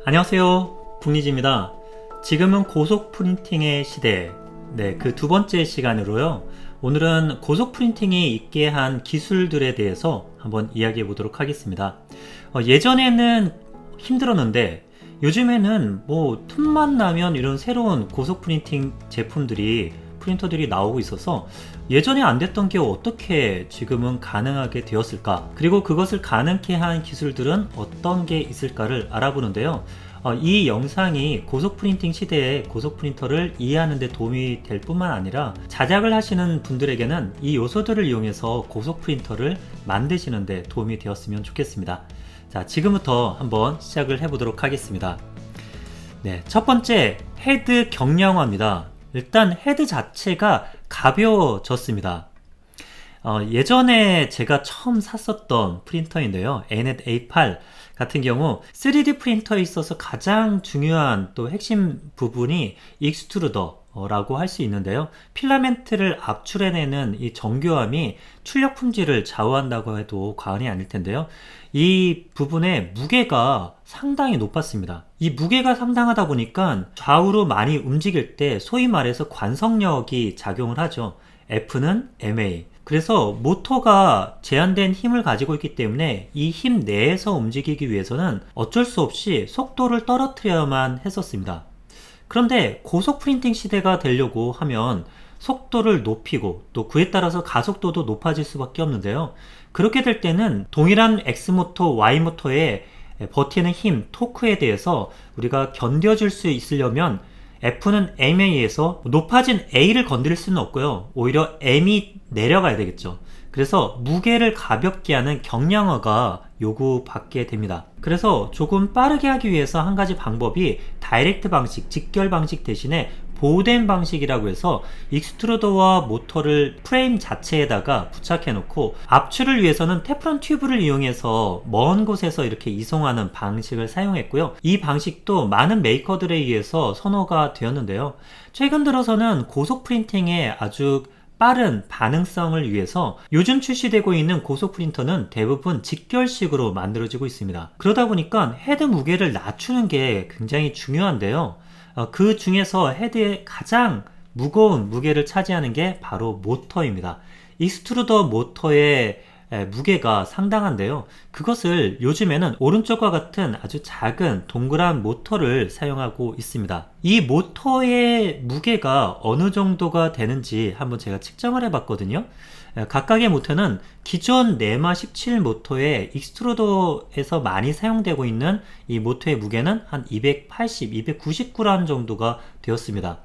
안녕하세요, 북리지입니다. 지금은 고속 프린팅의 시대, 그 두 번째 시간으로요. 오늘은 고속 프린팅이 있게 한 기술들에 대해서 한번 이야기해 보도록 하겠습니다. 예전에는 힘들었는데 요즘에는 뭐 틈만 나면 이런 새로운 고속 프린팅 프린터들이 나오고 있어서 예전에 안 됐던 게 어떻게 지금은 가능하게 되었을까, 그리고 그것을 가능케 한 기술들은 어떤 게 있을까를 알아보는데요. 이 영상이 고속 프린팅 시대의 고속 프린터를 이해하는 데 도움이 될 뿐만 아니라 자작을 하시는 분들에게는 이 요소들을 이용해서 고속 프린터를 만드시는 데 도움이 되었으면 좋겠습니다. 자, 지금부터 한번 시작을 해보도록 하겠습니다. 첫 번째, 헤드 경량화입니다. 일단 헤드 자체가 가벼워졌습니다. 예전에 제가 처음 샀었던 프린터인데요, Anet A8 같은 경우 3D 프린터에 있어서 가장 중요한 또 핵심 부분이 익스트루더라고 할 수 있는데요, 필라멘트를 압출해내는 이 정교함이 출력 품질을 좌우한다고 해도 과언이 아닐 텐데요, 이 부분의 무게가 상당히 높았습니다. 이 무게가 상당하다 보니까 좌우로 많이 움직일 때 소위 말해서 관성력이 작용을 하죠. F는 MA. 그래서 모터가 제한된 힘을 가지고 있기 때문에 이 힘 내에서 움직이기 위해서는 어쩔 수 없이 속도를 떨어뜨려야만 했었습니다. 그런데 고속 프린팅 시대가 되려고 하면 속도를 높이고 또 그에 따라서 가속도도 높아질 수밖에 없는데요, 그렇게 될 때는 동일한 X모터, Y모터의 버티는 힘, 토크에 대해서 우리가 견뎌줄 수 있으려면 F는 MA에서 높아진 A를 건드릴 수는 없고요, 오히려 M이 내려가야 되겠죠. 그래서 무게를 가볍게 하는 경량화가 요구받게 됩니다. 그래서 조금 빠르게 하기 위해서 한 가지 방법이 다이렉트 방식, 직결 방식 대신에 보호된 방식이라고 해서 익스트루더와 모터를 프레임 자체에다가 부착해 놓고 압출을 위해서는 테프론 튜브를 이용해서 먼 곳에서 이렇게 이송하는 방식을 사용했고요. 이 방식도 많은 메이커들에 의해서 선호가 되었는데요, 최근 들어서는 고속 프린팅에 아주 빠른 반응성을 위해서 요즘 출시되고 있는 고속 프린터는 대부분 직결식으로 만들어지고 있습니다. 그러다 보니까 헤드 무게를 낮추는 게 굉장히 중요한데요, 그 중에서 헤드의 가장 무거운 무게를 차지하는 게 바로 모터입니다. 익스트루더 모터의 무게가 상당한데요, 그것을 요즘에는 오른쪽과 같은 아주 작은 동그란 모터를 사용하고 있습니다. 이 모터의 무게가 어느 정도가 되는지 한번 제가 측정을 해봤거든요. 각각의 모터는 기존 네마 17 모터의 익스트루더에서 많이 사용되고 있는 이 모터의 무게는 한 280, 290g 정도가 되었습니다.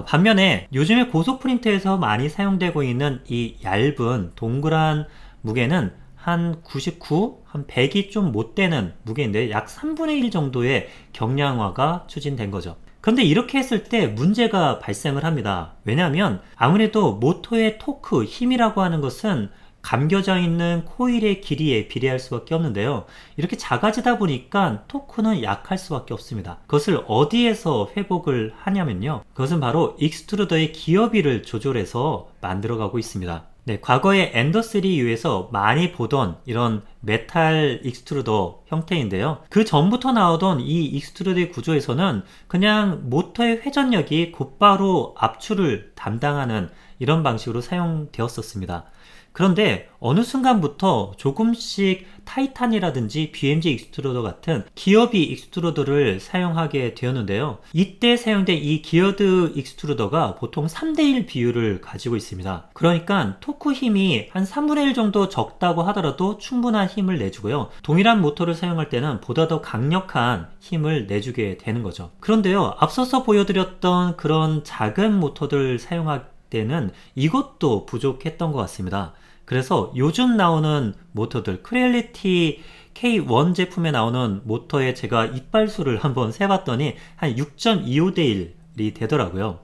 반면에 요즘에 고속 프린터에서 많이 사용되고 있는 이 얇은 동그란 무게는 한 99, 한 100이 좀 못 되는 무게인데 약 3분의 1 정도의 경량화가 추진된 거죠. 그런데 이렇게 했을 때 문제가 발생을 합니다. 왜냐하면 아무래도 모터의 토크, 힘이라고 하는 것은 감겨져 있는 코일의 길이에 비례할 수밖에 없는데요, 이렇게 작아지다 보니까 토크는 약할 수밖에 없습니다. 그것을 어디에서 회복을 하냐면요, 그것은 바로 익스트루더의 기어비를 조절해서 만들어가고 있습니다. 과거에 엔더3U에서 많이 보던 이런 메탈 익스트루더 형태인데요, 그 전부터 나오던 이 익스트루더의 구조에서는 그냥 모터의 회전력이 곧바로 압출을 담당하는 이런 방식으로 사용되었었습니다. 그런데 어느 순간부터 조금씩 타이탄이라든지 BMG 익스트루더 같은 기어비 익스트루더를 사용하게 되었는데요, 이때 사용된 이 기어드 익스트루더가 보통 3대1 비율을 가지고 있습니다. 그러니까 토크 힘이 한 3분의 1 정도 적다고 하더라도 충분한 힘을 내주고요, 동일한 모터를 사용할 때는 보다 더 강력한 힘을 내주게 되는 거죠. 그런데요, 앞서서 보여드렸던 그런 작은 모터들을 사용할 때는 이것도 부족했던 것 같습니다. 그래서 요즘 나오는 모터들, 크레얼리티 K1 제품에 나오는 모터에 제가 이빨수를 한번 세봤더니 한 6.25대 1이 되더라고요.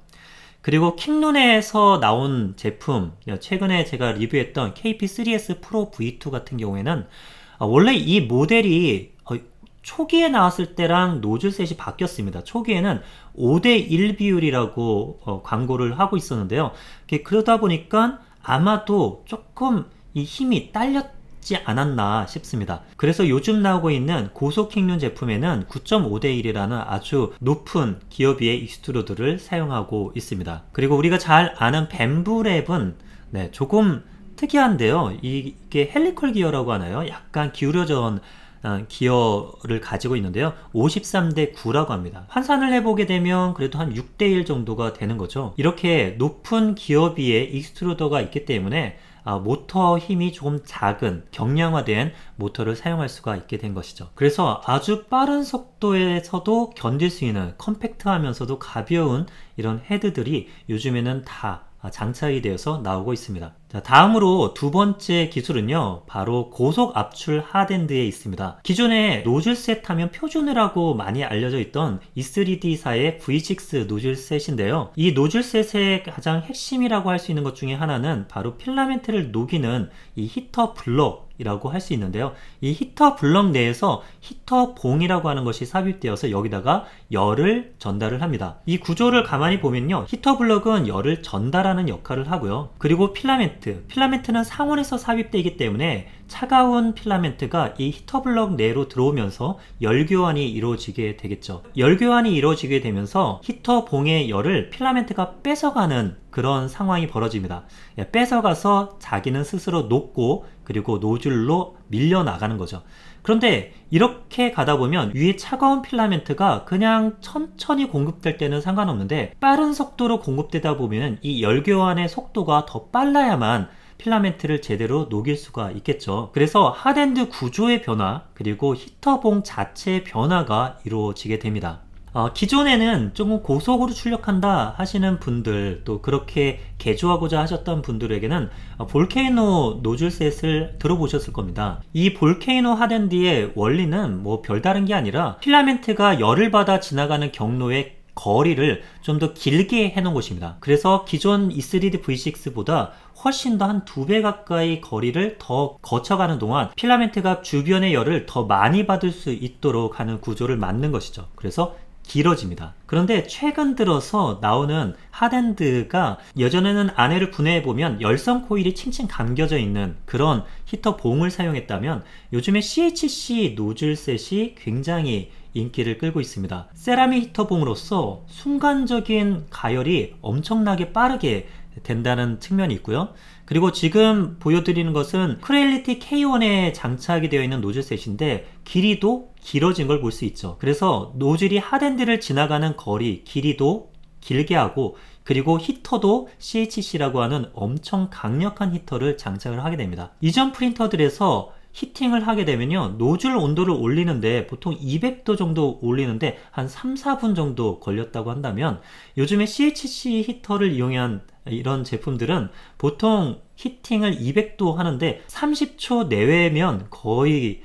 그리고 킹룬에서 나온 제품, 최근에 제가 리뷰했던 KP3S 프로 V2 같은 경우에는 원래 이 모델이 초기에 나왔을 때랑 노즐셋이 바뀌었습니다. 초기에는 5대1 비율이라고 광고를 하고 있었는데요, 그러다 보니까 아마도 조금 이 힘이 딸렸 있지 않았나 싶습니다. 그래서 요즘 나오고 있는 고속익륜 제품에는 9.5대 1이라는 아주 높은 기어비의 익스트루드를 사용하고 있습니다. 그리고 우리가 잘 아는 벤브랩은 조금 특이한데요. 이게 헬리컬 기어라고 하나요? 약간 기울여져 온 기어를 가지고 있는데요. 53대 9라고 합니다. 환산을 해보게 되면 그래도 한 6대 1 정도가 되는 거죠. 이렇게 높은 기어비의 익스트루더가 있기 때문에 모터 힘이 조금 작은 경량화된 모터를 사용할 수가 있게 된 것이죠. 그래서 아주 빠른 속도에서도 견딜 수 있는 컴팩트하면서도 가벼운 이런 헤드들이 요즘에는 다 장착이 되어서 나오고 있습니다. 자, 다음으로 두 번째 기술은요, 바로 고속 압출 하덴드에 있습니다. 기존에 노즐셋 하면 표준이라고 많이 알려져 있던 E3D사의 V6 노즐셋인데요. 이 노즐셋의 가장 핵심이라고 할 수 있는 것 중에 하나는 바로 필라멘트를 녹이는 이 히터 블럭 이라고 할 수 있는데요. 이 히터 블럭 내에서 히터 봉이라고 하는 것이 삽입되어서 여기다가 열을 전달을 합니다. 이 구조를 가만히 보면요, 히터 블럭은 열을 전달하는 역할을 하고요. 그리고 필라멘트는 상온에서 삽입되기 때문에 차가운 필라멘트가 이 히터 블럭 내로 들어오면서 열 교환이 이루어지게 되겠죠. 열 교환이 이루어지게 되면서 히터 봉의 열을 필라멘트가 뺏어가는 그런 상황이 벌어집니다. 뺏어가서 자기는 스스로 녹고 그리고 노즐로 밀려 나가는 거죠. 그런데 이렇게 가다 보면 위에 차가운 필라멘트가 그냥 천천히 공급될 때는 상관없는데 빠른 속도로 공급되다 보면 이 열교환의 속도가 더 빨라야만 필라멘트를 제대로 녹일 수가 있겠죠. 그래서 하덴드 구조의 변화 그리고 히터봉 자체의 변화가 이루어지게 됩니다. 기존에는 조금 고속으로 출력한다 하시는 분들, 또 그렇게 개조하고자 하셨던 분들에게는 볼케이노 노즐셋을 들어보셨을 겁니다. 이 볼케이노 하덴드의 원리는 뭐 별다른 게 아니라 필라멘트가 열을 받아 지나가는 경로의 거리를 좀 더 길게 해놓은 것입니다. 그래서 기존 E3D V6보다 훨씬 더 한 2배 가까이 거리를 더 거쳐가는 동안 필라멘트가 주변의 열을 더 많이 받을 수 있도록 하는 구조를 만든 것이죠. 그래서 길어집니다. 그런데 최근 들어서 나오는 하덴드가 예전에는 안에를 분해해보면 열선 코일이 칭칭 감겨져 있는 그런 히터 봉을 사용했다면 요즘에 CHC 노즐셋이 굉장히 인기를 끌고 있습니다. 세라믹 히터봉으로서 순간적인 가열이 엄청나게 빠르게 된다는 측면이 있고요. 그리고 지금 보여드리는 것은 크레일리티 K1에 장착이 되어 있는 노즐셋인데 길이도 길어진 걸 볼 수 있죠. 그래서 노즐이 하덴드를 지나가는 거리, 길이도 길게 하고 그리고 히터도 CHC라고 하는 엄청 강력한 히터를 장착을 하게 됩니다. 이전 프린터들에서 히팅을 하게 되면요, 노즐 온도를 올리는데 보통 200도 정도 올리는데 한 3, 4분 정도 걸렸다고 한다면 요즘에 CHC 히터를 이용한 이런 제품들은 보통 히팅을 200도 하는데 30초 내외면 거의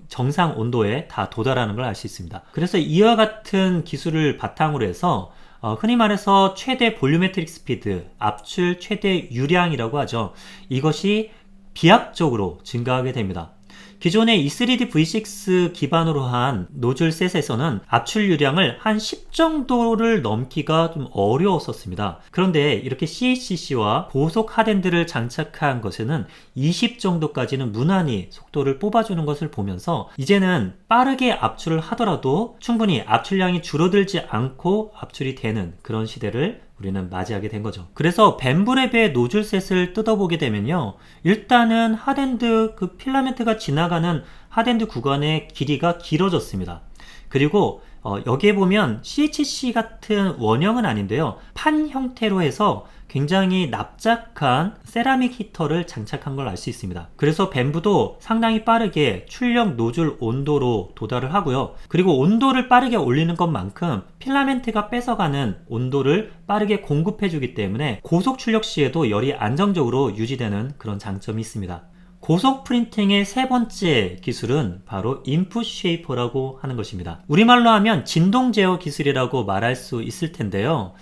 정상 온도에 다 도달하는 걸 알 수 있습니다. 그래서 이와 같은 기술을 바탕으로 해서 흔히 말해서 최대 볼유메트릭 스피드, 압출 최대 유량이라고 하죠. 이것이 비약적으로 증가하게 됩니다. 기존의 E3D V6 기반으로 한 노즐셋에서는 압출 유량을 한 10 정도를 넘기가 좀 어려웠었습니다. 그런데 이렇게 CHC와 고속 하덴드를 장착한 것에는 20 정도까지는 무난히 속도를 뽑아주는 것을 보면서 이제는 빠르게 압출을 하더라도 충분히 압출량이 줄어들지 않고 압출이 되는 그런 시대를 우리는 맞이하게 된 거죠. 그래서 벤브랩의 노즐셋을 뜯어보게 되면요, 일단은 하덴드 그 필라멘트가 지나가는 하덴드 구간의 길이가 길어졌습니다. 그리고 여기에 보면 CHC 같은 원형은 아닌데요, 판 형태로 해서 굉장히 납작한 세라믹 히터를 장착한 걸 알 수 있습니다. 그래서 벤브도 상당히 빠르게 출력 노즐 온도로 도달을 하고요. 그리고 온도를 빠르게 올리는 것만큼 필라멘트가 뺏어가는 온도를 빠르게 공급해 주기 때문에 고속 출력 시에도 열이 안정적으로 유지되는 그런 장점이 있습니다. 고속 프린팅의 세 번째 기술은 바로 인풋 쉐이퍼라고 하는 것입니다. 우리말로 하면 진동 제어 기술이라고 말할 수 있을 텐데요.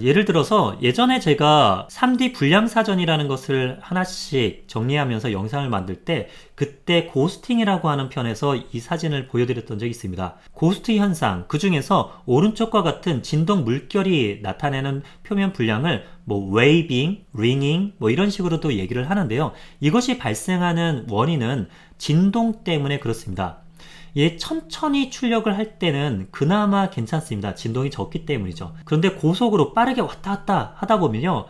예를 들어서 예전에 제가 3D 분량사전이라는 것을 하나씩 정리하면서 영상을 만들 때 그때 고스팅이라고 하는 편에서 이 사진을 보여드렸던 적이 있습니다. 고스트 현상, 그 중에서 오른쪽과 같은 진동 물결이 나타내는 표면 분량을 뭐 웨이빙, 링잉 뭐 이런 식으로도 얘기를 하는데요. 이것이 발생하는 원인은 진동 때문에 그렇습니다. 천천히 출력을 할 때는 그나마 괜찮습니다. 진동이 적기 때문이죠. 그런데 고속으로 빠르게 왔다 갔다 하다 보면요.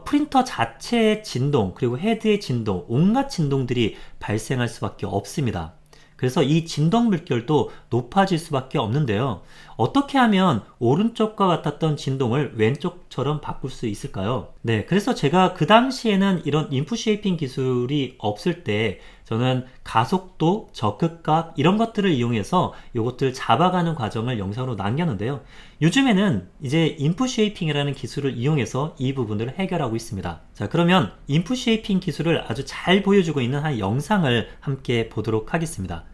프린터 자체의 진동, 그리고 헤드의 진동, 온갖 진동들이 발생할 수밖에 없습니다. 그래서 이 진동 물결도 높아질 수밖에 없는데요. 어떻게 하면 오른쪽과 같았던 진동을 왼쪽처럼 바꿀 수 있을까요? 네, 그래서 제가 그 당시에는 이런 인풋 쉐이핑 기술이 없을 때 저는 가속도, 적극각 이런 것들을 이용해서 이것들 잡아가는 과정을 영상으로 남겼는데요. 요즘에는 이제 인풋 쉐이핑이라는 기술을 이용해서 이 부분들을 해결하고 있습니다. 자, 그러면 인풋 쉐이핑 기술을 아주 잘 보여주고 있는 한 영상을 함께 보도록 하겠습니다.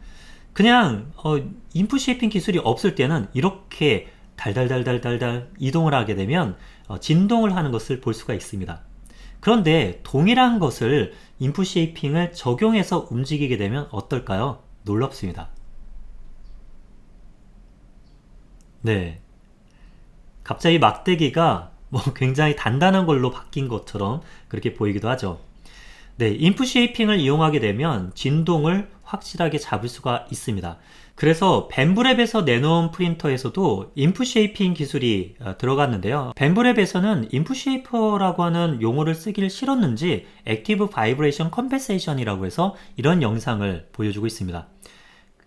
그냥 인풋 쉐이핑 기술이 없을 때는 이렇게 달달달달달달 이동을 하게 되면 진동을 하는 것을 볼 수가 있습니다. 그런데 동일한 것을 인풋 쉐이핑을 적용해서 움직이게 되면 어떨까요? 놀랍습니다. 네, 갑자기 막대기가 뭐 굉장히 단단한 걸로 바뀐 것처럼 그렇게 보이기도 하죠. 네, 인풋 쉐이핑을 이용하게 되면 진동을 확실하게 잡을 수가 있습니다. 그래서 벤브랩에서 내놓은 프린터에서도 인풋 쉐이핑 기술이 들어갔는데요. 벤브랩에서는 인풋 쉐이퍼라고 하는 용어를 쓰기를 싫었는지 액티브 바이브레이션 컴펜세이션이라고 해서 이런 영상을 보여주고 있습니다.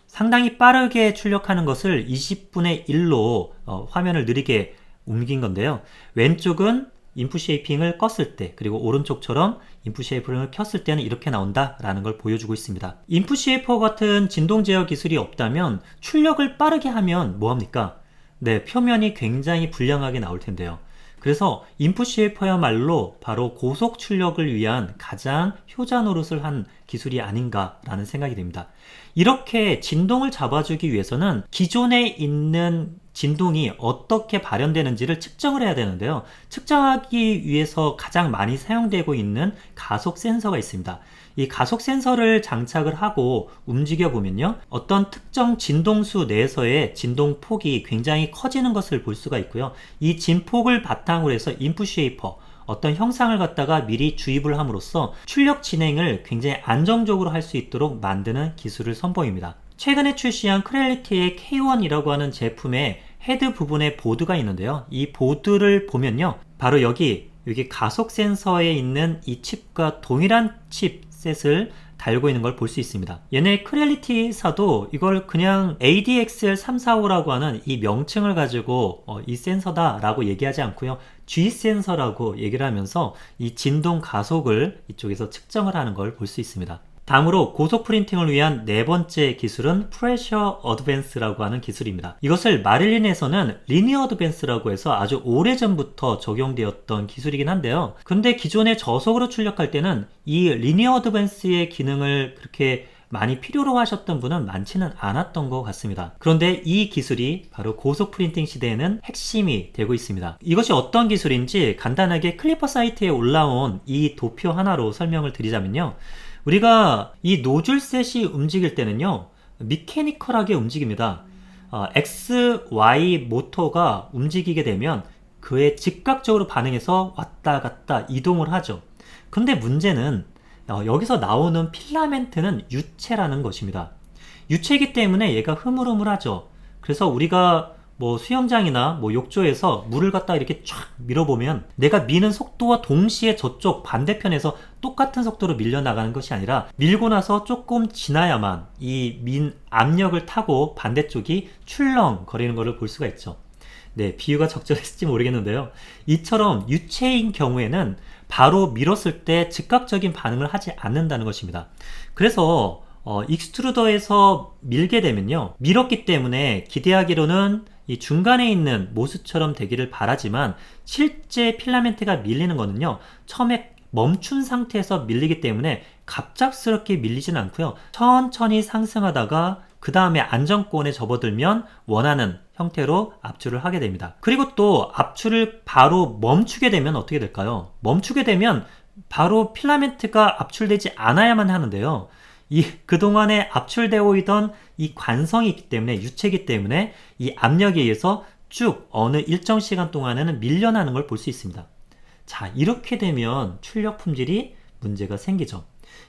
상당히 빠르게 출력하는 것을 20분의 1로 화면을 느리게 옮긴 건데요. 왼쪽은 인풋 쉐이핑을 껐을 때, 그리고 오른쪽처럼 인풋 쉐이핑을 켰을 때는 이렇게 나온다 라는 걸 보여주고 있습니다. 인풋 쉐이퍼 같은 진동 제어 기술이 없다면 출력을 빠르게 하면 뭐합니까? 네, 표면이 굉장히 불량하게 나올 텐데요. 그래서 인풋 쉐이퍼야말로 바로 고속 출력을 위한 가장 효자 노릇을 한 기술이 아닌가 라는 생각이 듭니다. 이렇게 진동을 잡아주기 위해서는 기존에 있는 진동이 어떻게 발현되는지를 측정을 해야 되는데요. 측정하기 위해서 가장 많이 사용되고 있는 가속 센서가 있습니다. 이 가속 센서를 장착을 하고 움직여 보면요, 어떤 특정 진동수 내에서의 진동 폭이 굉장히 커지는 것을 볼 수가 있고요. 이 진폭을 바탕으로 해서 인풋 쉐이퍼, 어떤 형상을 갖다가 미리 주입을 함으로써 출력 진행을 굉장히 안정적으로 할 수 있도록 만드는 기술을 선보입니다. 최근에 출시한 크렐리티의 K1이라고 하는 제품의 헤드 부분에 보드가 있는데요. 이 보드를 보면요, 바로 여기 가속 센서에 있는 이 칩과 동일한 칩셋을 달고 있는 걸 볼 수 있습니다. 얘네 크렐리티사도 이걸 그냥 ADXL345라고 하는 이 명칭을 가지고 이 센서다 라고 얘기하지 않고요, G 센서라고 얘기를 하면서 이 진동 가속을 이쪽에서 측정을 하는 걸 볼 수 있습니다. 다음으로 고속 프린팅을 위한 네 번째 기술은 프레셔 어드밴스라고 하는 기술입니다. 이것을 마릴린에서는 리니어 어드밴스라고 해서 아주 오래전부터 적용되었던 기술이긴 한데요. 근데 기존에 저속으로 출력할 때는 이 리니어 어드밴스의 기능을 그렇게 많이 필요로 하셨던 분은 많지는 않았던 것 같습니다. 그런데 이 기술이 바로 고속 프린팅 시대에는 핵심이 되고 있습니다. 이것이 어떤 기술인지 간단하게 클리퍼 사이트에 올라온 이 도표 하나로 설명을 드리자면요, 우리가 이 노즐셋이 움직일 때는요, 미케니컬하게 움직입니다. X, Y 모터가 움직이게 되면 그에 즉각적으로 반응해서 왔다 갔다 이동을 하죠. 근데 문제는 여기서 나오는 필라멘트는 유체라는 것입니다. 유체이기 때문에 얘가 흐물흐물하죠. 그래서 우리가 뭐 수영장이나 뭐 욕조에서 물을 갖다 이렇게 쫙 밀어보면 내가 미는 속도와 동시에 저쪽 반대편에서 똑같은 속도로 밀려나가는 것이 아니라 밀고 나서 조금 지나야만 이 민 압력을 타고 반대쪽이 출렁거리는 것을 볼 수가 있죠. 네, 비유가 적절했을지 모르겠는데요. 이처럼 유체인 경우에는 바로 밀었을 때 즉각적인 반응을 하지 않는다는 것입니다. 그래서 익스트루더에서 밀게 되면요, 밀었기 때문에 기대하기로는 이 중간에 있는 모수처럼 되기를 바라지만 실제 필라멘트가 밀리는 거는요, 처음에 멈춘 상태에서 밀리기 때문에 갑작스럽게 밀리진 않고요, 천천히 상승하다가 그 다음에 안정권에 접어들면 원하는 형태로 압출을 하게 됩니다. 그리고 또 압출을 바로 멈추게 되면 어떻게 될까요? 멈추게 되면 바로 필라멘트가 압출되지 않아야만 하는데요. 그동안에 압출되어 있던 이 관성이 있기 때문에, 유체이기 때문에 이 압력에 의해서 쭉 어느 일정 시간 동안에는 밀려나는 걸 볼 수 있습니다. 자, 이렇게 되면 출력 품질이 문제가 생기죠.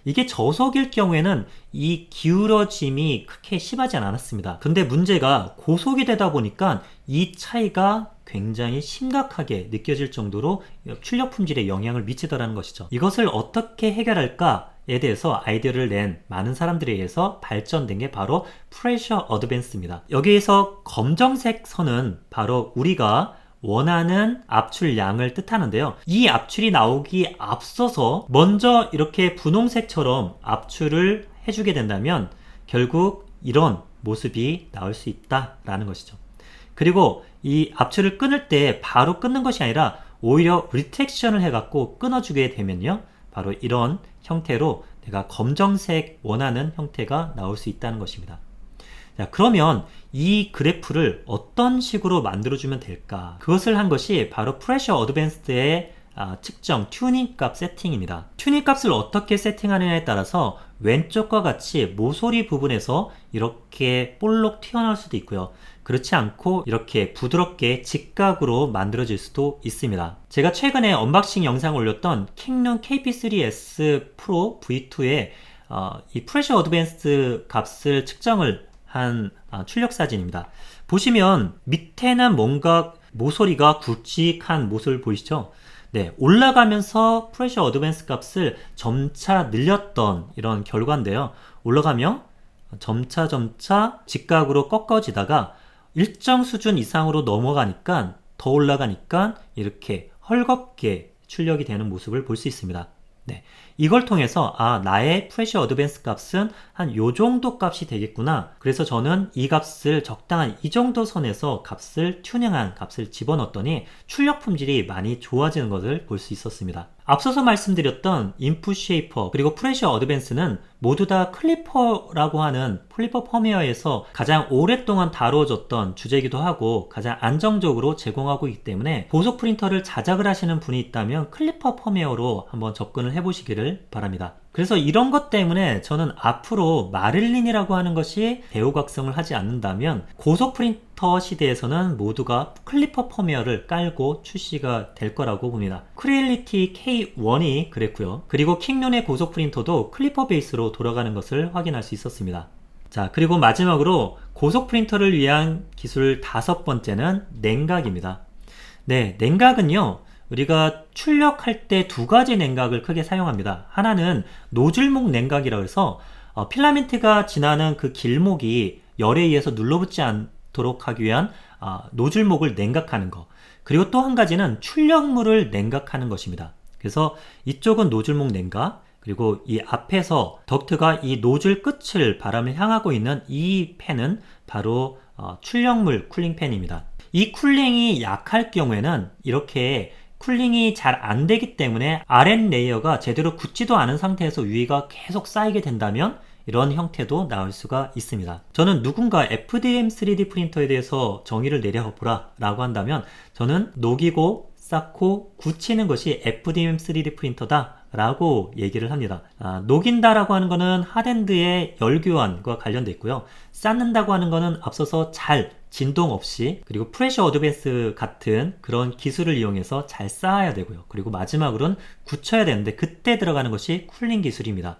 이게 저속일 경우에는 이 기울어짐이 크게 심하지 않았습니다. 근데 문제가 고속이 되다 보니까 이 차이가 굉장히 심각하게 느껴질 정도로 출력 품질에 영향을 미치더라는 것이죠. 이것을 어떻게 해결할까에 대해서 아이디어를 낸 많은 사람들에 의해서 발전된 게 바로 프레셔 어드밴스입니다. 여기에서 검정색 선은 바로 우리가 원하는 압출량을 뜻하는데요. 이 압출이 나오기 앞서서 먼저 이렇게 분홍색처럼 압출을 해주게 된다면 결국 이런 모습이 나올 수 있다라는 것이죠. 그리고 이 압출을 끊을 때 바로 끊는 것이 아니라 오히려 리텍션을 해갖고 끊어주게 되면요, 바로 이런 형태로 내가 검정색 원하는 형태가 나올 수 있다는 것입니다. 자, 그러면 이 그래프를 어떤 식으로 만들어주면 될까? 그것을 한 것이 바로 프레셔 어드밴스드의 측정 튜닝 값 세팅입니다. 튜닝 값을 어떻게 세팅하느냐에 따라서 왼쪽과 같이 모서리 부분에서 이렇게 볼록 튀어나올 수도 있고요. 그렇지 않고 이렇게 부드럽게 직각으로 만들어질 수도 있습니다. 제가 최근에 언박싱 영상을 올렸던 킹룬 KP3S 프로 V2의 이 프레셔 어드밴스드 값을 측정을 한 출력 사진입니다. 보시면 밑에는 뭔가 모서리가 굵직한 모습을 보이시죠? 네, 올라가면서 프레셔 어드밴스 값을 점차 늘렸던 이런 결과인데요. 올라가며 점차 직각으로 꺾어지다가 일정 수준 이상으로 넘어가니까, 더 올라가니까 이렇게 헐겁게 출력이 되는 모습을 볼 수 있습니다. 네, 이걸 통해서 나의 프레셔 어드밴스 값은 한 요 정도 값이 되겠구나. 그래서 저는 이 값을 적당한 이 정도 선에서 값을 튜닝한 값을 집어넣었더니 출력 품질이 많이 좋아지는 것을 볼 수 있었습니다. 앞서서 말씀드렸던 인풋 쉐이퍼 그리고 프레셔 어드밴스는 모두 다 클리퍼라고 하는 클리퍼 펌웨어에서 가장 오랫동안 다루어졌던 주제이기도 하고 가장 안정적으로 제공하고 있기 때문에 고속 프린터를 자작을 하시는 분이 있다면 클리퍼 펌웨어로 한번 접근을 해보시기를 바랍니다. 그래서 이런 것 때문에 저는 앞으로 마릴린이라고 하는 것이 대우각성을 하지 않는다면 고속 프린터 시대에서는 모두가 클리퍼 펌웨어를 깔고 출시가 될 거라고 봅니다. 크리엘리티 K1이 그랬고요. 그리고 킹룬의 고속 프린터도 클리퍼 베이스로 돌아가는 것을 확인할 수 있었습니다. 자, 그리고 마지막으로 고속 프린터를 위한 기술 5번째는 냉각입니다. 네, 냉각은요, 우리가 출력할 때 두 가지 냉각을 크게 사용합니다. 하나는 노즐목 냉각이라고 해서 필라멘트가 지나는 그 길목이 열에 의해서 눌러붙지 않도록 하기 위한 노즐목을 냉각하는 거. 그리고 또 한 가지는 출력물을 냉각하는 것입니다. 그래서 이쪽은 노즐목 냉각, 그리고 이 앞에서 덕트가 이 노즐 끝을 바람을 향하고 있는 이 팬은 바로 출력물 쿨링팬입니다. 이 쿨링이 약할 경우에는 이렇게 쿨링이 잘 안 되기 때문에 아랫 레이어가 제대로 굳지도 않은 상태에서 위가 계속 쌓이게 된다면 이런 형태도 나올 수가 있습니다. 저는 누군가 FDM 3D 프린터에 대해서 정의를 내려보라 라고 한다면 저는 녹이고 쌓고 굳히는 것이 FDM 3D 프린터다 라고 얘기를 합니다. 녹인다라고 하는 거는 핫엔드의 열교환과 관련돼 있고요. 쌓는다고 하는 거는 앞서서 잘 진동 없이, 그리고 프레셔 어드밴스 같은 그런 기술을 이용해서 잘 쌓아야 되고요. 그리고 마지막으로는 굳혀야 되는데 그때 들어가는 것이 쿨링 기술입니다.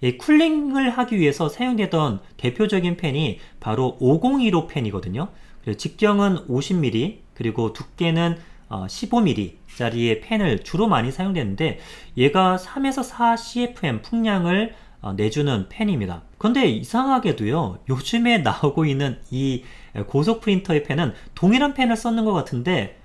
이 쿨링을 하기 위해서 사용되던 대표적인 펜이 바로 5015 펜이거든요. 직경은 50mm, 그리고 두께는 15mm 짜리의 펜을 주로 많이 사용되는데 얘가 3에서 4 CFM 풍량을 내주는 펜입니다. 그런데 이상하게도요, 요즘에 나오고 있는 이 고속 프린터의 펜은 동일한 펜을 썼는 것 같은데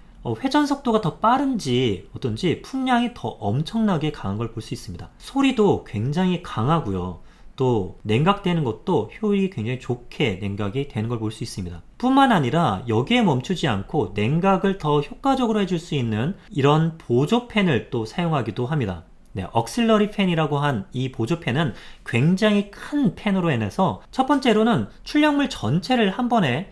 회전 속도가 더 빠른지 어떤지 풍량이 더 엄청나게 강한 걸 볼 수 있습니다. 소리도 굉장히 강하고요. 또 냉각되는 것도 효율이 굉장히 좋게 냉각이 되는 걸 볼 수 있습니다. 뿐만 아니라 여기에 멈추지 않고 냉각을 더 효과적으로 해줄 수 있는 이런 보조펜을 또 사용하기도 합니다. 네, 억실러리 팬이라고 한 이 보조팬은 굉장히 큰 팬으로 인해서 첫 번째로는 출력물 전체를 한 번에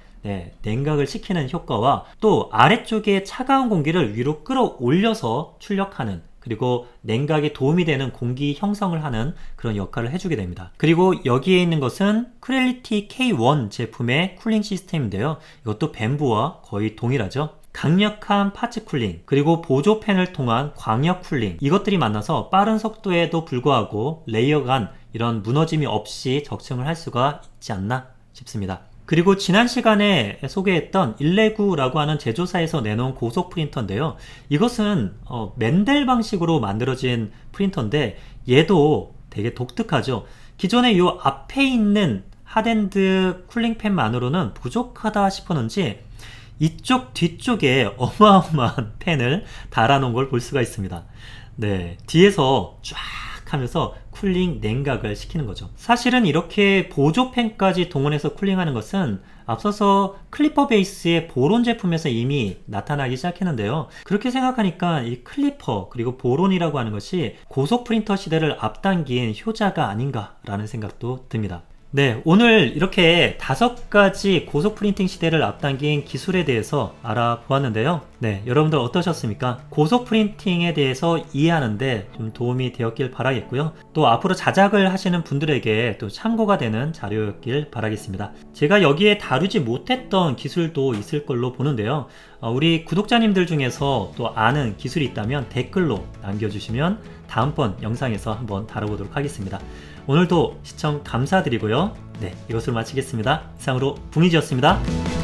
냉각을 시키는 효과와 또 아래쪽에 차가운 공기를 위로 끌어올려서 출력하는, 그리고 냉각에 도움이 되는 공기 형성을 하는 그런 역할을 해주게 됩니다. 그리고 여기에 있는 것은 크렐리티 K1 제품의 쿨링 시스템인데요. 이것도 밴부와 거의 동일하죠. 강력한 파츠 쿨링, 그리고 보조팬을 통한 광역 쿨링, 이것들이 만나서 빠른 속도에도 불구하고 레이어 간 이런 무너짐이 없이 적층을 할 수가 있지 않나 싶습니다. 그리고 지난 시간에 소개했던 149라고 하는 제조사에서 내놓은 고속 프린터인데요. 이것은 맨델 방식으로 만들어진 프린터인데 얘도 되게 독특하죠. 기존에 이 앞에 있는 핫엔드 쿨링팬만으로는 부족하다 싶었는지 이쪽 뒤쪽에 어마어마한 팬을 달아놓은 걸 볼 수가 있습니다. 네, 뒤에서 쫙 하면서 쿨링 냉각을 시키는 거죠. 사실은 이렇게 보조팬까지 동원해서 쿨링하는 것은 앞서서 클리퍼 베이스의 보론 제품에서 이미 나타나기 시작했는데요. 그렇게 생각하니까 이 클리퍼 그리고 보론이라고 하는 것이 고속 프린터 시대를 앞당긴 효자가 아닌가라는 생각도 듭니다. 네, 오늘 이렇게 5가지 고속 프린팅 시대를 앞당긴 기술에 대해서 알아보았는데요. 네, 여러분들 어떠셨습니까? 고속 프린팅에 대해서 이해하는데 좀 도움이 되었길 바라겠고요. 또 앞으로 자작을 하시는 분들에게 또 참고가 되는 자료였길 바라겠습니다. 제가 여기에 다루지 못했던 기술도 있을 걸로 보는데요. 우리 구독자님들 중에서 또 아는 기술이 있다면 댓글로 남겨주시면 다음번 영상에서 한번 다뤄보도록 하겠습니다. 오늘도 시청 감사드리고요. 네, 이것으로 마치겠습니다. 이상으로 붕이지였습니다.